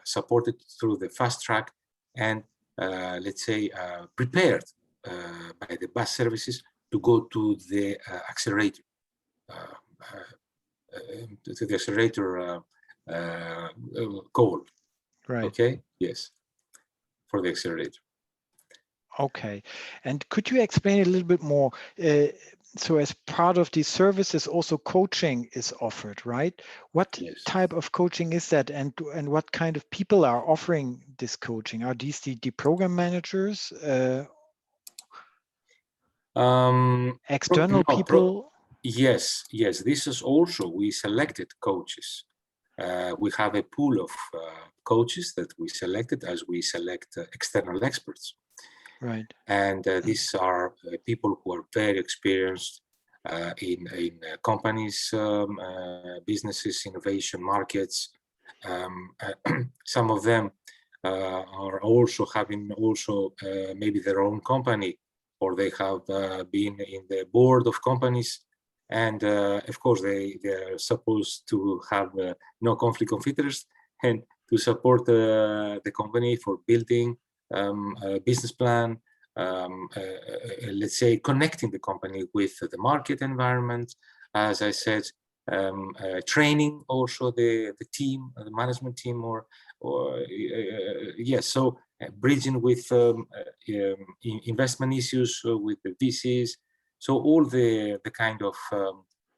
supported through the fast track and let's say prepared by the bus services to go to the accelerator, call. Right. Okay. Yes. For the accelerator. Okay. And could you explain a little bit more? So as part of these services, also coaching is offered, right? What Yes. type of coaching is that, and what kind of people are offering this coaching? Are these the program managers, external people? Yes, yes. This is also, we selected coaches. We have a pool of coaches that we selected as we select external experts. Right. And these are people who are very experienced in companies, businesses, innovation, markets. Some of them are also having maybe their own company, or they have been in the board of companies. And of course, they are supposed to have no conflict of interest and to support the company for building a business plan, let's say connecting the company with the market environment, as I said, training also the team, the management team, or yes, so bridging with investment issues with the VCs. So all the kind of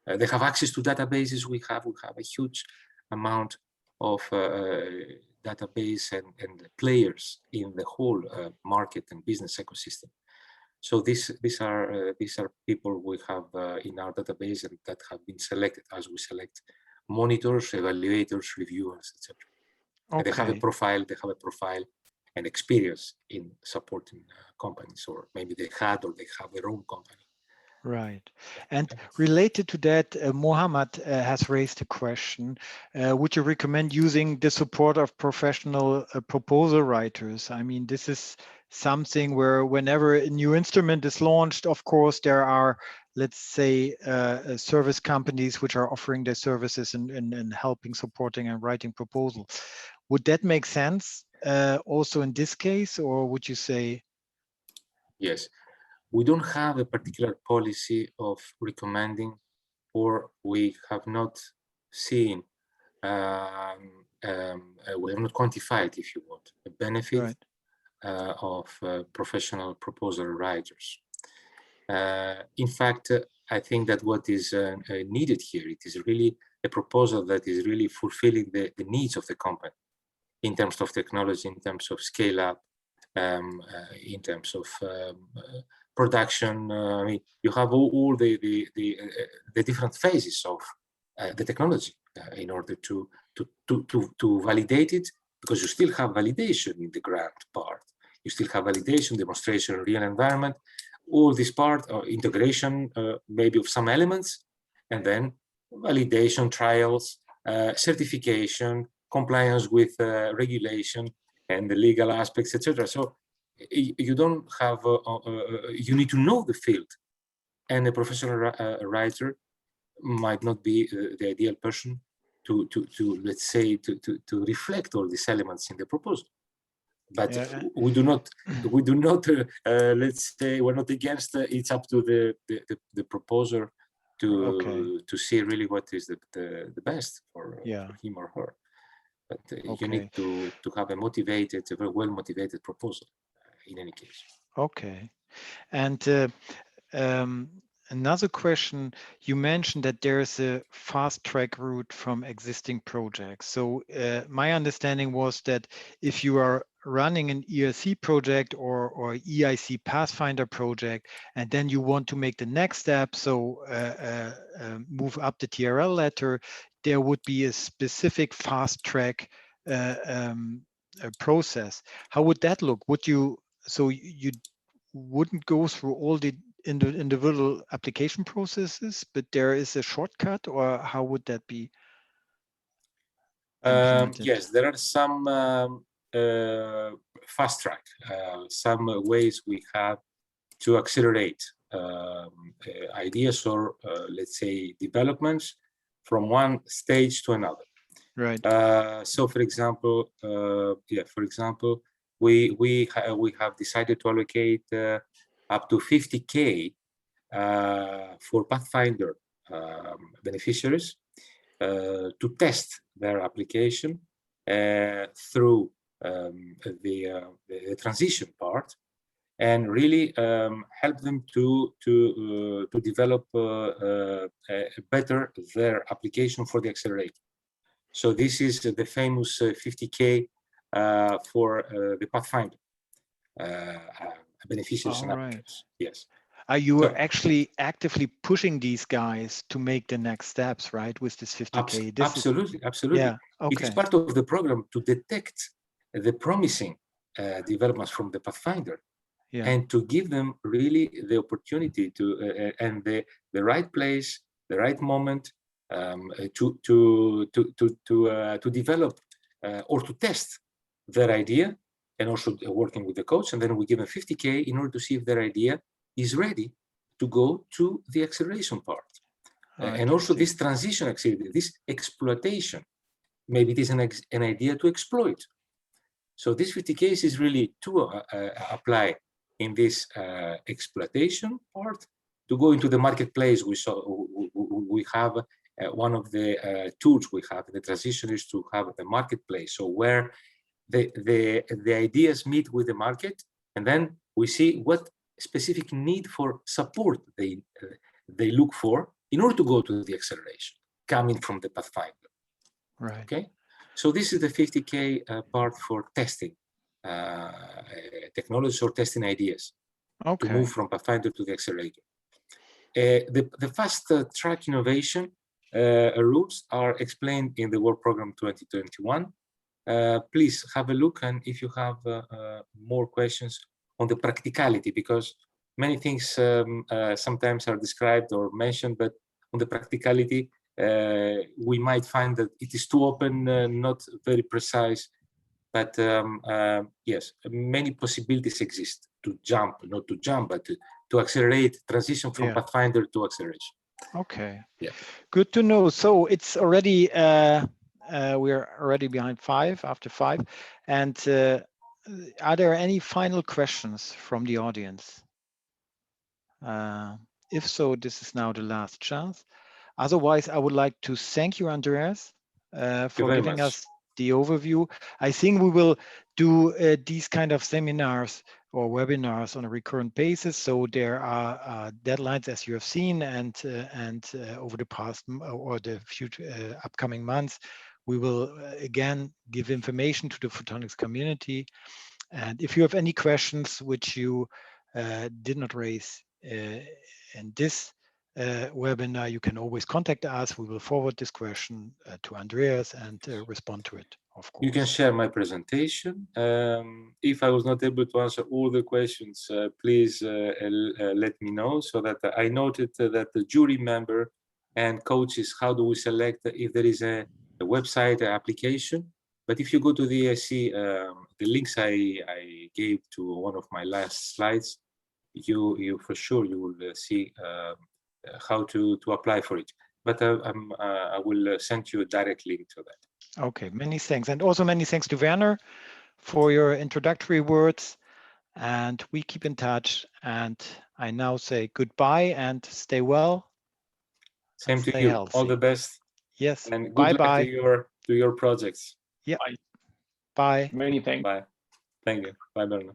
they have access to databases. We have a huge amount of database and players in the whole market and business ecosystem. So these are people we have in our database and that have been selected as we select monitors, evaluators, reviewers, etc. Okay. They have a profile and experience in supporting companies, or maybe they had or they have their own company. Right. And related to that, Mohammed has raised a question. Would you recommend using the support of professional proposal writers? I mean, this is something where whenever a new instrument is launched, of course, there are, let's say, service companies which are offering their services and helping, supporting and writing proposals. Would that make sense also in this case, or would you say? Yes. We don't have a particular policy of recommending, or we have not seen, we have not quantified, if you want, the benefit right. Of professional proposal writers. In fact, I think that what is needed here, it is really a proposal that is really fulfilling the needs of the company in terms of technology, in terms of scale up, in terms of production. I mean, you have all the different phases of the technology in order to validate it, because you still have validation in the grant part. You still have validation, demonstration, real environment, all this part, integration maybe of some elements, and then validation, trials, certification, compliance with regulation and the legal aspects, etc. So you don't have, you need to know the field, and a professional writer might not be the ideal person to let's say to reflect all these elements in the proposal. But yeah. we do not let's say we're not against it's up to the proposer to see really what is the best for him or her. But you need to have a very well motivated proposal in any case. Okay. And another question, you mentioned that there's a fast track route from existing projects. So my understanding was that if you are running an EIC project or EIC Pathfinder project, and then you want to make the next step, so move up the TRL ladder, there would be a specific fast track process. How would that look? Would you, so you wouldn't go through all the individual application processes, but there is a shortcut, or how would that be implemented? Yes, there are some fast track, some ways we have to accelerate ideas or let's say developments from one stage to another. Right. So, for example, we have decided to allocate up to 50K for Pathfinder beneficiaries to test their application through the transition part, and really help them to develop better their application for the accelerator. So this is the famous 50K for the Pathfinder beneficiaries and applicants. Yes. Are you actually actively pushing these guys to make the next steps, right, with this 50K? Absolutely. Yeah, okay. It is part of the program to detect the promising developments from the Pathfinder, and to give them really the opportunity to and the right place, the right moment to develop or to test their idea, and also working with the coach. And then we give them 50K in order to see if their idea is ready to go to the acceleration part. And also this transition activity, this exploitation, maybe it is an idea to exploit. So this 50K is really to apply in this exploitation part, to go into the marketplace. We have one of the tools we have in the transition is to have the marketplace. So where the ideas meet with the market, and then we see what specific need for support they look for in order to go to the acceleration coming from the Pathfinder. Right. Okay. So this is the 50K part for testing technologies or testing ideas to move from Pathfinder to the accelerator. The fast track innovation rules are explained in the work program 2021. Please have a look, and if you have more questions on the practicality, because many things sometimes are described or mentioned, but on the practicality, we might find that it is too open, not very precise. But yes, many possibilities exist to jump, not to jump, but to accelerate, transition from Pathfinder to acceleration. Okay. Yeah. Good to know. So it's already, we're already behind 5, after 5. And are there any final questions from the audience? If so, this is now the last chance. Otherwise, I would like to thank you, Andreas, for giving us the overview. I think we will do these kind of seminars or webinars on a recurrent basis. So there are deadlines, as you have seen, and over the past or the future upcoming months, we will again give information to the photonics community. And if you have any questions which you did not raise in this webinar, you can always contact us. We will forward this question to Andreas and respond to it, of course. You can share my presentation. If I was not able to answer all the questions, please let me know, so that I noted that the jury member and coaches, how do we select if there is a website application? But if you go to the EIC, the links I gave to one of my last slides, you for sure you will see how to apply for it. But I will send you a direct link to that. Okay, many thanks. And also many thanks to Werner for your introductory words. And we keep in touch. And I now say goodbye and stay well. Same to you. Healthy. All the best. Yes. And good luck to your projects. Yeah. Bye. Bye. Many thanks. Bye. Thank you. Bye, Verna.